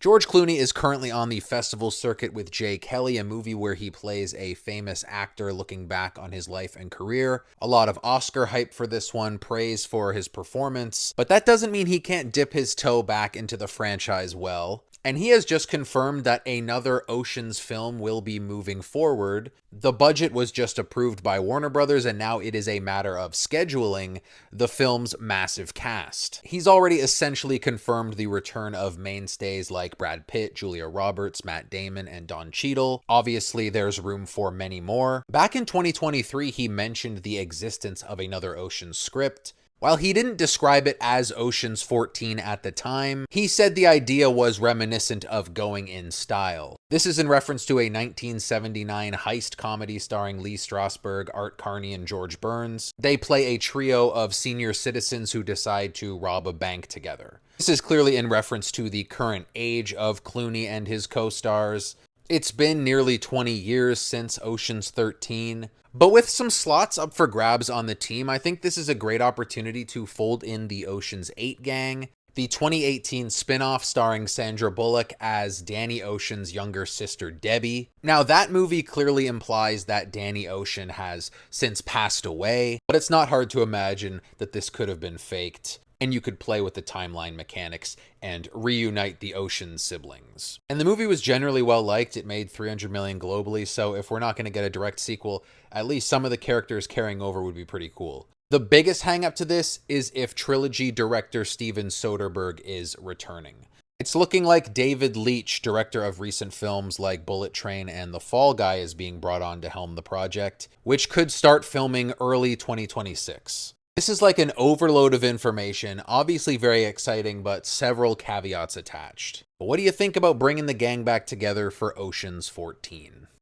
George Clooney is currently on the festival circuit with Jay Kelly, a movie where he plays a famous actor looking back on his life and career. A lot of Oscar hype for this one, praise for his performance, but that doesn't mean he can't dip his toe back into the franchise well. And he has just confirmed that another Ocean's film will be moving forward. The budget was just approved by Warner Brothers, and now it is a matter of scheduling the film's massive cast. He's already essentially confirmed the return of mainstays like Brad Pitt, Julia Roberts, Matt Damon, and Don Cheadle. Obviously, there's room for many more. Back in 2023, he mentioned the existence of another Ocean's script. While he didn't describe it as Ocean's 14 at the time, he said the idea was reminiscent of Going in Style. This is in reference to a 1979 heist comedy starring Lee Strasberg, Art Carney, and George Burns. They play a trio of senior citizens who decide to rob a bank together. This is clearly in reference to the current age of Clooney and his co-stars. It's been nearly 20 years since Ocean's 13. But with some slots up for grabs on the team, I think this is a great opportunity to fold in the Ocean's 8 gang. The 2018 spin-off starring Sandra Bullock as Danny Ocean's younger sister Debbie. Now that movie clearly implies that Danny Ocean has since passed away, but it's not hard to imagine that this could have been faked, and you could play with the timeline mechanics and reunite the Ocean siblings. And the movie was generally well liked. It made $300 million globally, so if we're not going to get a direct sequel, at least some of the characters carrying over would be pretty cool. The biggest hang-up to this is if trilogy director Steven Soderbergh is returning. It's looking like David Leitch, director of recent films like Bullet Train and The Fall Guy, is being brought on to helm the project, which could start filming early 2026. This is like an overload of information, obviously very exciting, but several caveats attached. But what do you think about bringing the gang back together for Ocean's 14?